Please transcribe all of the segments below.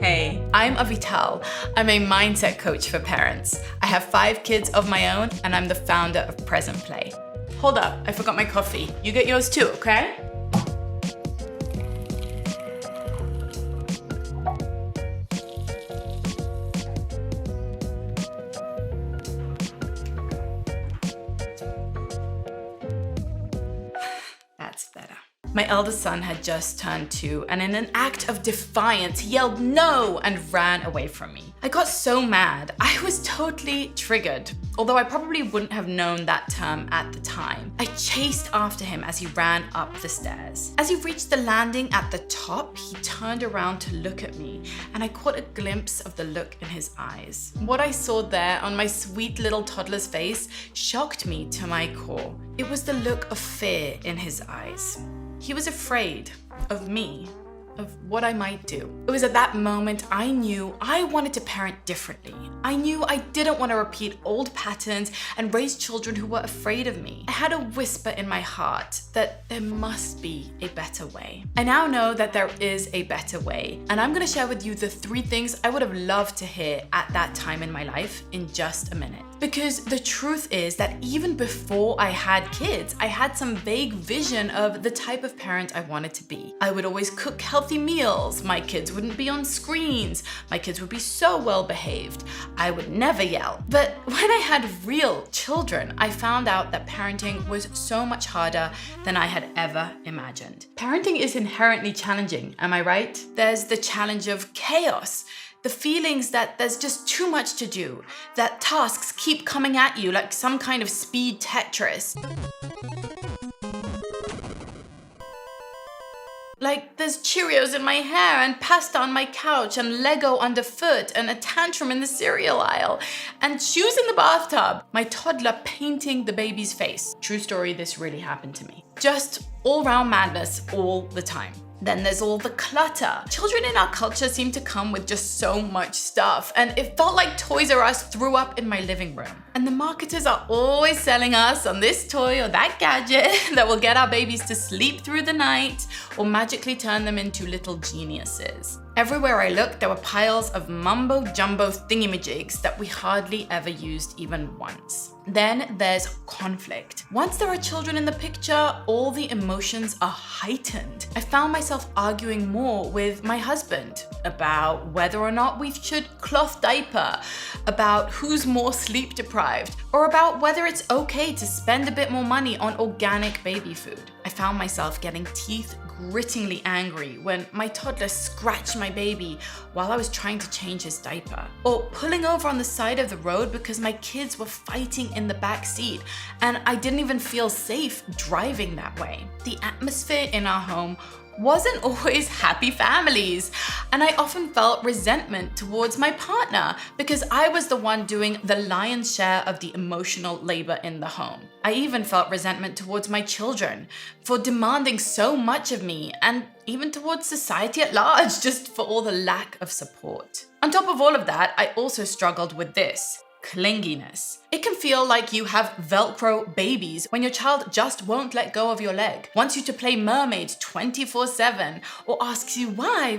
Hey, I'm Avital. I'm a mindset coach for parents. I have 5 kids of my own, and I'm the founder of Present Play. Hold up, I forgot my coffee. You get yours too, okay? That's better. My eldest son had just turned 2, and in an act of defiance, he yelled no and ran away from me. I got so mad. I was totally triggered, although I probably wouldn't have known that term at the time. I chased after him as he ran up the stairs. As he reached the landing at the top, he turned around to look at me, and I caught a glimpse of the look in his eyes. What I saw there on my sweet little toddler's face shocked me to my core. It was the look of fear in his eyes. He was afraid of me, of what I might do. It was at that moment I knew I wanted to parent differently. I knew I didn't want to repeat old patterns and raise children who were afraid of me. I had a whisper in my heart that there must be a better way. I now know that there is a better way, and I'm going to share with you the 3 things I would have loved to hear at that time in my life in just a minute. Because the truth is that even before I had kids, I had some vague vision of the type of parent I wanted to be. I would always cook healthy meals, my kids wouldn't be on screens, my kids would be so well behaved, I would never yell. But when I had real children, I found out that parenting was so much harder than I had ever imagined. Parenting is inherently challenging, am I right? There's the challenge of chaos. The feelings that there's just too much to do, that tasks keep coming at you like some kind of speed Tetris. Like there's Cheerios in my hair and pasta on my couch and Lego underfoot and a tantrum in the cereal aisle and shoes in the bathtub. My toddler painting the baby's face. True story, this really happened to me. Just all-round madness all the time. Then there's all the clutter. Children in our culture seem to come with just so much stuff, and it felt like Toys R Us threw up in my living room. And the marketers are always selling us on this toy or that gadget that will get our babies to sleep through the night or magically turn them into little geniuses. Everywhere I looked, there were piles of mumbo-jumbo thingamajigs that we hardly ever used even once. Then there's conflict. Once there are children in the picture, all the emotions are heightened. I found myself arguing more with my husband about whether or not we should cloth diaper, about who's more sleep deprived, or about whether it's okay to spend a bit more money on organic baby food. I found myself getting teeth grittingly angry when my toddler scratched my baby while I was trying to change his diaper, or pulling over on the side of the road because my kids were fighting in the back seat and I didn't even feel safe driving that way. The atmosphere in our home wasn't always happy families, and I often felt resentment towards my partner because I was the one doing the lion's share of the emotional labor in the home. I even felt resentment towards my children for demanding so much of me, and even towards society at large, just for all the lack of support. On top of all of that, I also struggled with this: clinginess. It can feel like you have Velcro babies when your child just won't let go of your leg, wants you to play mermaid 24/7, or asks you why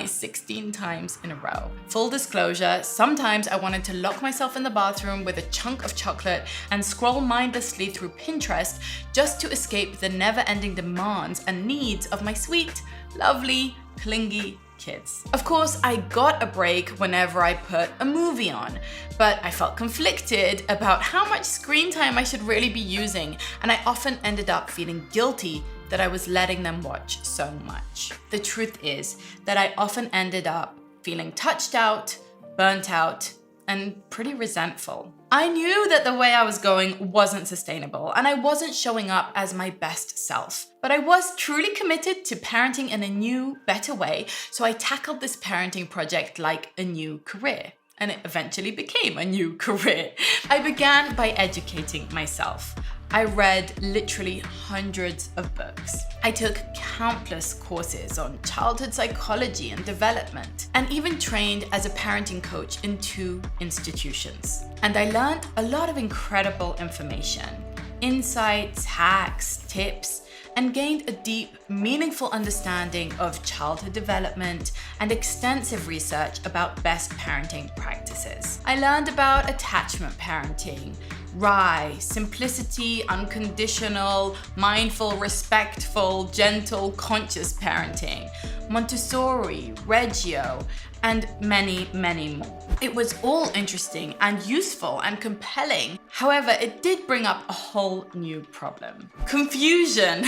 16 times in a row. Full disclosure, sometimes I wanted to lock myself in the bathroom with a chunk of chocolate and scroll mindlessly through Pinterest just to escape the never-ending demands and needs of my sweet, lovely, clingy kids. Of course, I got a break whenever I put a movie on, but I felt conflicted about how much screen time I should really be using, and I often ended up feeling guilty that I was letting them watch so much. The truth is that I often ended up feeling touched out, burnt out, and pretty resentful. I knew that the way I was going wasn't sustainable, and I wasn't showing up as my best self. But I was truly committed to parenting in a new, better way, so I tackled this parenting project like a new career. And it eventually became a new career. I began by educating myself. I read literally hundreds of books. I took countless courses on childhood psychology and development, and even trained as a parenting coach in 2 institutions. And I learned a lot of incredible information, insights, hacks, tips and gained a deep, meaningful understanding of childhood development and extensive research about best parenting practices. I learned about attachment parenting, RIE, simplicity, unconditional, mindful, respectful, gentle, conscious parenting, Montessori, Reggio, and many, many more. It was all interesting and useful and compelling. However, it did bring up a whole new problem: confusion.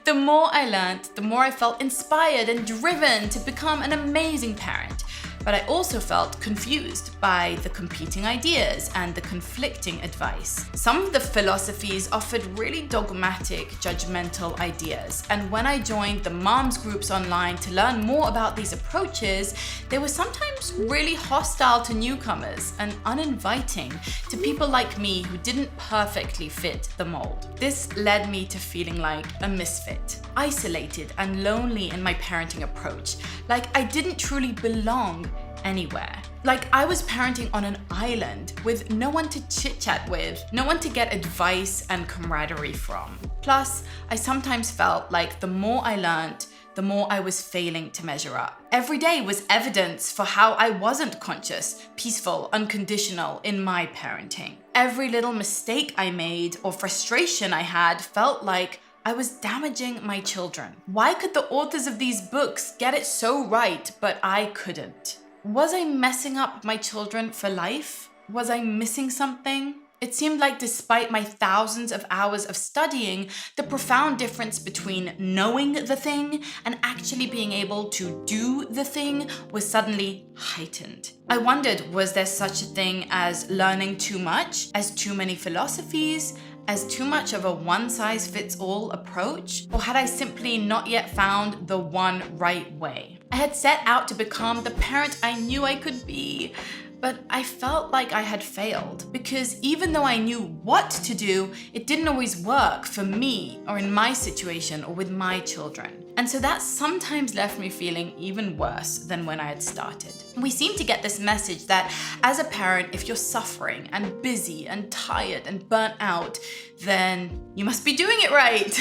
The more I learned, the more I felt inspired and driven to become an amazing parent. But I also felt confused by the competing ideas and the conflicting advice. Some of the philosophies offered really dogmatic, judgmental ideas. And when I joined the moms groups online to learn more about these approaches, they were sometimes really hostile to newcomers and uninviting to people like me who didn't perfectly fit the mold. This led me to feeling like a misfit, isolated and lonely in my parenting approach, like I didn't truly belong anywhere. Like I was parenting on an island with no one to chit-chat with, no one to get advice and camaraderie from. Plus, I sometimes felt like the more I learned, the more I was failing to measure up. Every day was evidence for how I wasn't conscious, peaceful, unconditional in my parenting. Every little mistake I made or frustration I had felt like I was damaging my children. Why could the authors of these books get it so right, but I couldn't? Was I messing up my children for life? Was I missing something? It seemed like despite my thousands of hours of studying, the profound difference between knowing the thing and actually being able to do the thing was suddenly heightened. I wondered, was there such a thing as learning too much, as too many philosophies, as too much of a one-size-fits-all approach? Or had I simply not yet found the one right way? I had set out to become the parent I knew I could be, but I felt like I had failed because even though I knew what to do, it didn't always work for me or in my situation or with my children. And so that sometimes left me feeling even worse than when I had started. We seem to get this message that as a parent, if you're suffering and busy and tired and burnt out, then you must be doing it right.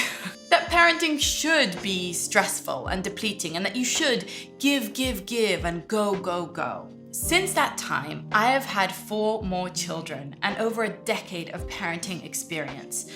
That parenting should be stressful and depleting and that you should give and go. Since that time, I have had 4 more children and over a decade of parenting experience.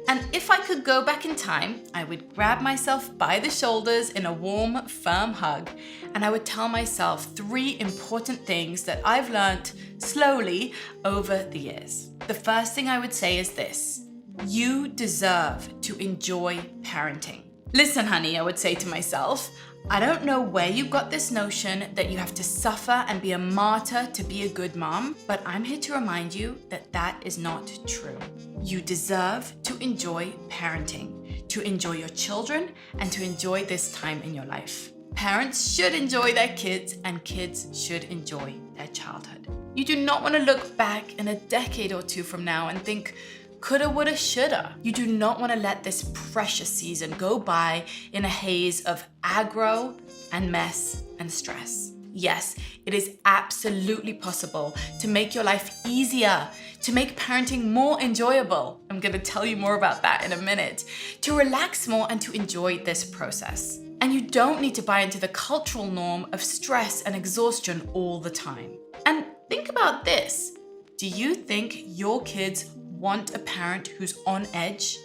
And if I could go back in time, I would grab myself by the shoulders in a warm, firm hug, and I would tell myself 3 important things that I've learned slowly over the years. The first thing I would say is this: you deserve to enjoy parenting. Listen, honey, I would say to myself, I don't know where you got this notion that you have to suffer and be a martyr to be a good mom, but I'm here to remind you that that is not true. You deserve to enjoy parenting, to enjoy your children, and to enjoy this time in your life. Parents should enjoy their kids, and kids should enjoy their childhood. You do not want to look back in a decade or 2 from now and think, coulda, woulda, shoulda. You do not want to let this precious season go by in a haze of aggro and mess and stress. Yes, it is absolutely possible to make your life easier, to make parenting more enjoyable. I'm going to tell you more about that in a minute. To relax more and to enjoy this process. And you don't need to buy into the cultural norm of stress and exhaustion all the time. And think about this. Do you think your kids want a parent who's on edge,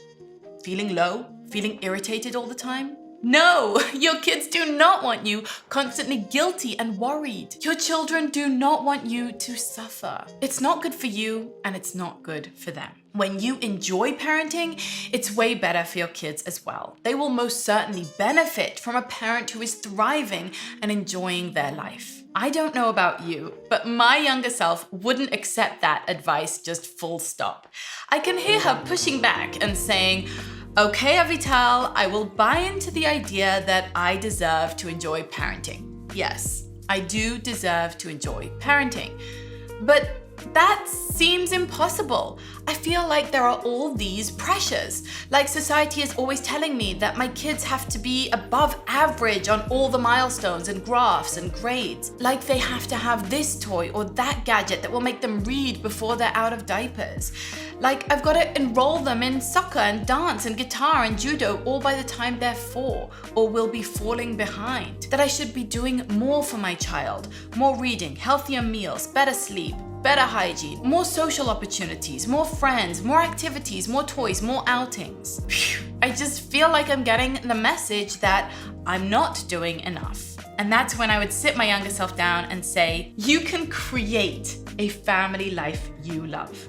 feeling low, feeling irritated all the time? No, your kids do not want you constantly guilty and worried. Your children do not want you to suffer. It's not good for you and it's not good for them. When you enjoy parenting, it's way better for your kids as well. They will most certainly benefit from a parent who is thriving and enjoying their life. I don't know about you, but my younger self wouldn't accept that advice just full stop. I can hear her pushing back and saying, okay, Avital, I will buy into the idea that I deserve to enjoy parenting. Yes, I do deserve to enjoy parenting. But That seems impossible. I feel like there are all these pressures. Like society is always telling me that my kids have to be above average on all the milestones and graphs and grades. Like they have to have this toy or that gadget that will make them read before they're out of diapers. Like I've got to enroll them in soccer and dance and guitar and judo all by the time they're 4 or will be falling behind. That I should be doing more for my child. More reading, healthier meals, better sleep, better hygiene, more social opportunities, more friends, more activities, more toys, more outings. I just feel like I'm getting the message that I'm not doing enough. And that's when I would sit my younger self down and say, you can create a family life you love.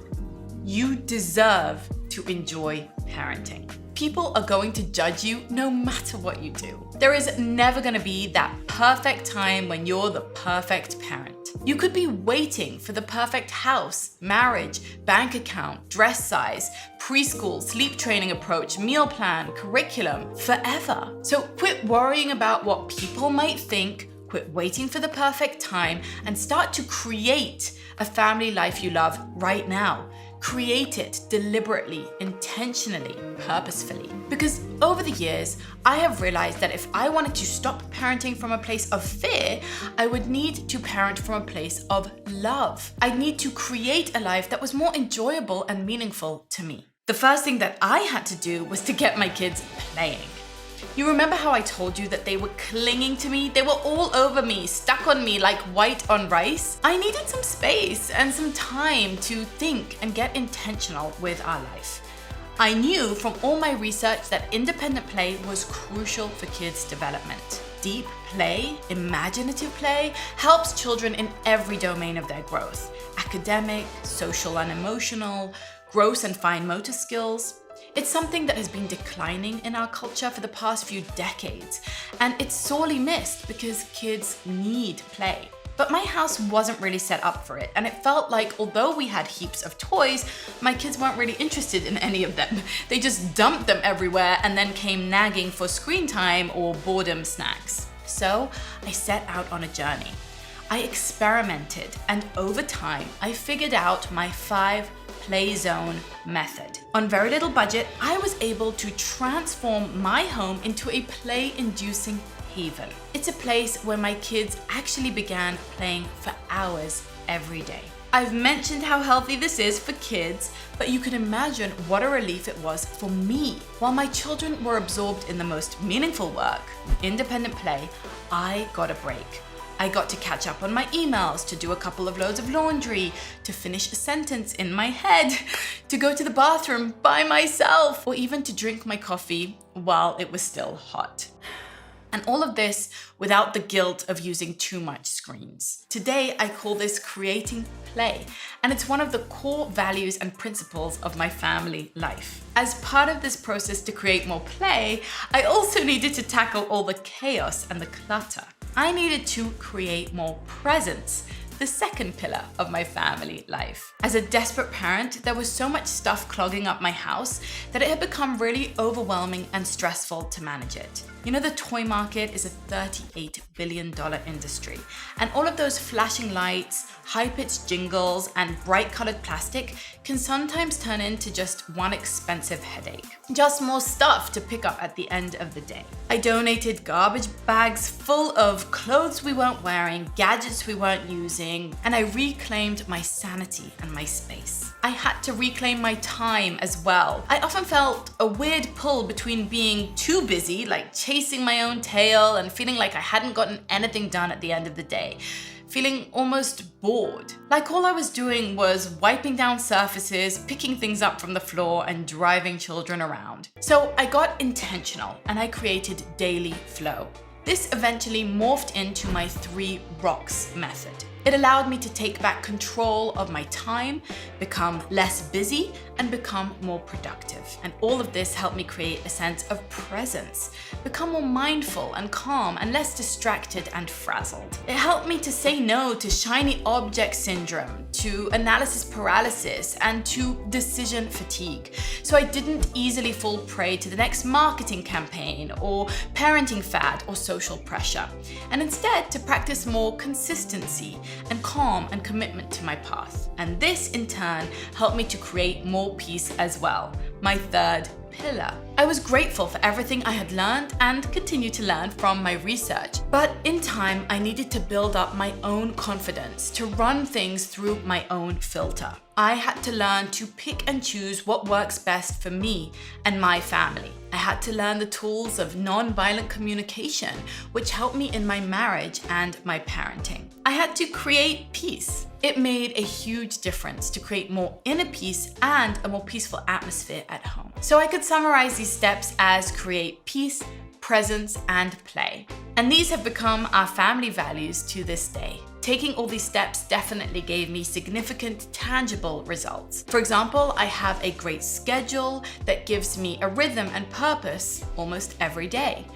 You deserve to enjoy parenting. People are going to judge you no matter what you do. There is never going to be that perfect time when you're the perfect parent. You could be waiting for the perfect house, marriage, bank account, dress size, preschool, sleep training approach, meal plan, curriculum, forever. So quit worrying about what people might think, quit waiting for the perfect time, and start to create a family life you love right now. Create it deliberately, intentionally, purposefully. Because over the years, I have realized that if I wanted to stop parenting from a place of fear, I would need to parent from a place of love. I'd need to create a life that was more enjoyable and meaningful to me. The first thing that I had to do was to get my kids playing. You remember how I told you that they were clinging to me? They were all over me, stuck on me like white on rice. I needed some space and some time to think and get intentional with our life. I knew from all my research that independent play was crucial for kids' development. Deep play, imaginative play, helps children in every domain of their growth. Academic, social and emotional, gross and fine motor skills. It's something that has been declining in our culture for the past few decades, and it's sorely missed because kids need play. But my house wasn't really set up for it, and it felt like although we had heaps of toys, my kids weren't really interested in any of them. They just dumped them everywhere and then came nagging for screen time or boredom snacks. So I set out on a journey. I experimented, and over time, I figured out my 5 play zone method. On very little budget, I was able to transform my home into a play-inducing haven. It's a place where my kids actually began playing for hours every day. I've mentioned how healthy this is for kids, but you can imagine what a relief it was for me. While my children were absorbed in the most meaningful work, independent play, I got a break. I got to catch up on my emails, to do a couple of loads of laundry, to finish a sentence in my head, to go to the bathroom by myself, or even to drink my coffee while it was still hot. And all of this without the guilt of using too much screens. Today, I call this creating play, and it's one of the core values and principles of my family life. As part of this process to create more play, I also needed to tackle all the chaos and the clutter. I needed to create more presence, the second pillar of my family life. As a desperate parent, there was so much stuff clogging up my house that it had become really overwhelming and stressful to manage it. You know, the toy market is a $38 billion industry, and all of those flashing lights, high-pitched jingles, and bright-colored plastic can sometimes turn into just one expensive headache. Just more stuff to pick up at the end of the day. I donated garbage bags full of clothes we weren't wearing, gadgets we weren't using, and I reclaimed my sanity and my space. I had to reclaim my time as well. I often felt a weird pull between being too busy, like chasing my own tail and feeling like I hadn't gotten anything done at the end of the day. Feeling almost bored. Like all I was doing was wiping down surfaces, picking things up from the floor, and driving children around. So I got intentional and I created daily flow. This eventually morphed into my 3 rocks method. It allowed me to take back control of my time, become less busy, and become more productive. And all of this helped me create a sense of presence, become more mindful and calm and less distracted and frazzled. It helped me to say no to shiny object syndrome, to analysis paralysis, and to decision fatigue. So I didn't easily fall prey to the next marketing campaign or parenting fad or social pressure. And instead to practice more consistency and calm and commitment to my path. And this in turn helped me to create more peace as well, my third pillar. I was grateful for everything I had learned and continue to learn from my research. But in time, I needed to build up my own confidence to run things through my own filter. I had to learn to pick and choose what works best for me and my family. I had to learn the tools of non-violent communication, which helped me in my marriage and my parenting. I had to create peace. It made a huge difference to create more inner peace and a more peaceful atmosphere at home. So I could summarize these steps as create peace, presence, and play. And these have become our family values to this day. Taking all these steps definitely gave me significant, tangible results. For example, I have a great schedule that gives me a rhythm and purpose almost every day.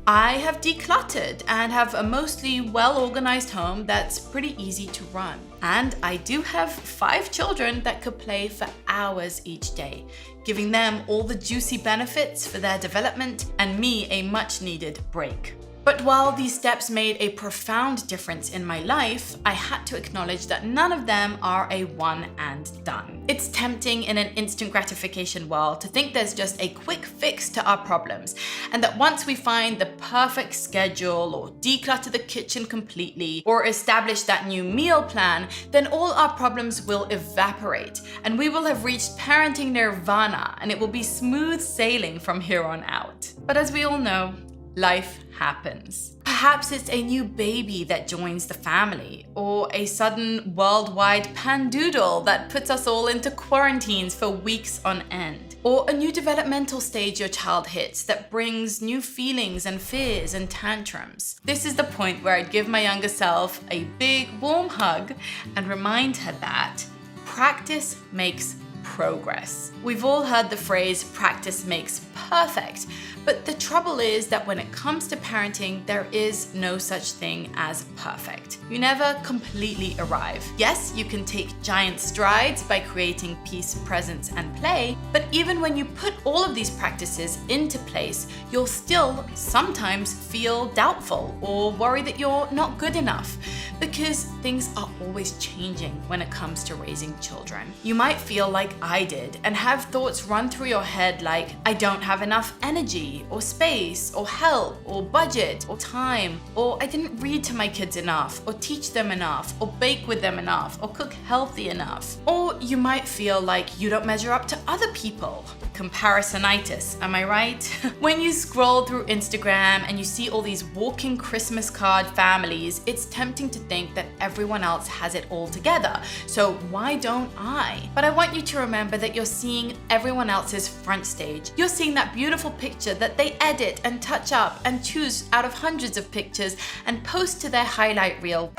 I have decluttered and have a mostly well-organized home that's pretty easy to run. And I do have 5 children that could play for hours each day, giving them all the juicy benefits for their development and me a much-needed break. But while these steps made a profound difference in my life, I had to acknowledge that none of them are a one and done. It's tempting in an instant gratification world to think there's just a quick fix to our problems, and that once we find the perfect schedule or declutter the kitchen completely or establish that new meal plan, then all our problems will evaporate and we will have reached parenting nirvana and it will be smooth sailing from here on out. But as we all know, life happens. Perhaps it's a new baby that joins the family, or a sudden worldwide pandoodle that puts us all into quarantines for weeks on end, or a new developmental stage your child hits that brings new feelings and fears and tantrums. This is the point where I'd give my younger self a big warm hug and remind her that practice makes progress. We've all heard the phrase practice makes perfect, but the trouble is that when it comes to parenting, there is no such thing as perfect. You never completely arrive. Yes, you can take giant strides by creating peace, presence, and play, but even when you put all of these practices into place, you'll still sometimes feel doubtful or worry that you're not good enough, because things are always changing when it comes to raising children. You might feel like I did and have thoughts run through your head like, I don't have enough energy or space or help or budget or time, or I didn't read to my kids enough or teach them enough or bake with them enough or cook healthy enough. Or you might feel like you don't measure up to other people. Comparisonitis, am I right? When you scroll through Instagram and you see all these walking Christmas card families, it's tempting to think that everyone else has it all together. So why don't I? But I want you to remember that you're seeing everyone else's front stage. You're seeing that beautiful picture that they edit and touch up and choose out of hundreds of pictures and post to their highlight reel.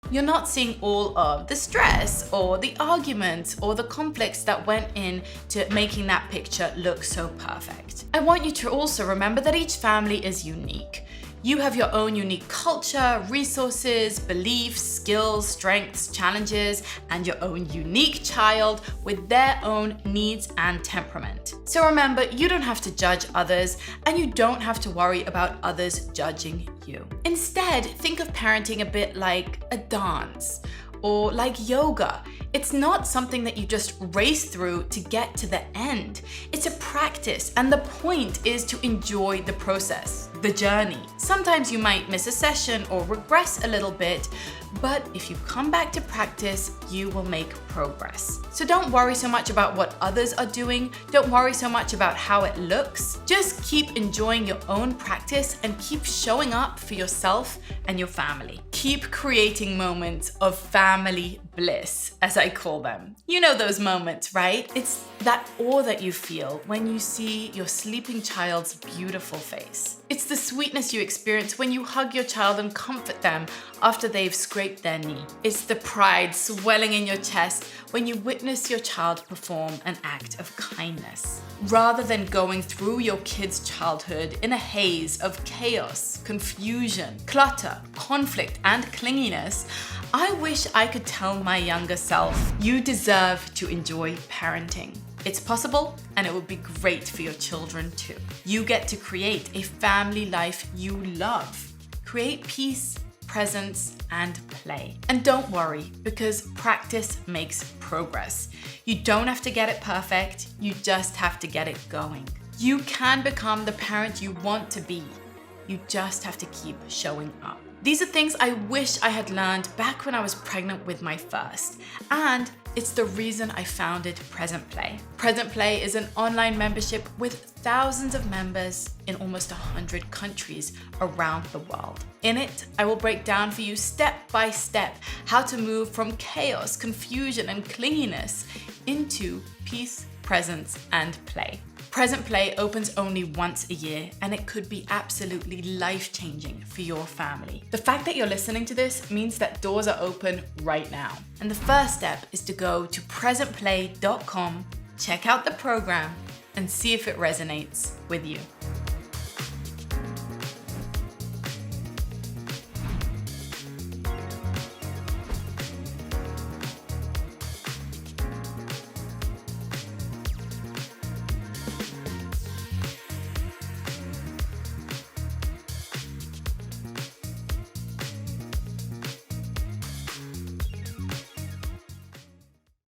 You're not seeing all of the stress or the arguments or the conflicts that went into making that picture look so perfect. I want you to also remember that each family is unique. You have your own unique culture, resources, beliefs, skills, strengths, challenges, and your own unique child with their own needs and temperament. So remember, you don't have to judge others, and you don't have to worry about others judging you. Instead, think of parenting a bit like a dance or like yoga. It's not something that you just race through to get to the end. It's a practice, and the point is to enjoy the process, the journey. Sometimes you might miss a session or regress a little bit, but if you come back to practice, you will make progress. So don't worry so much about what others are doing. Don't worry so much about how it looks. Just keep enjoying your own practice and keep showing up for yourself and your family. Keep creating moments of family bliss, as I call them. You know those moments, right? It's that awe that you feel when you see your sleeping child's beautiful face. It's the sweetness you experience when you hug your child and comfort them after they've scraped their knee. It's the pride swelling in your chest when you witness your child perform an act of kindness. Rather than going through your kid's childhood in a haze of chaos, confusion, clutter, conflict, and clinginess, I wish I could tell my younger self, you deserve to enjoy parenting. It's possible, and it would be great for your children too. You get to create a family life you love. Create peace, presence, and play. And don't worry, because practice makes progress. You don't have to get it perfect, you just have to get it going. You can become the parent you want to be. You just have to keep showing up. These are things I wish I had learned back when I was pregnant with my first, and it's the reason I founded Present Play. Present Play is an online membership with thousands of members in almost 100 countries around the world. In it, I will break down for you step by step how to move from chaos, confusion, and clinginess into peace, presence, and play. Present Play opens only once a year, and it could be absolutely life-changing for your family. The fact that you're listening to this means that doors are open right now. And the first step is to go to presentplay.com, check out the program, and see if it resonates with you.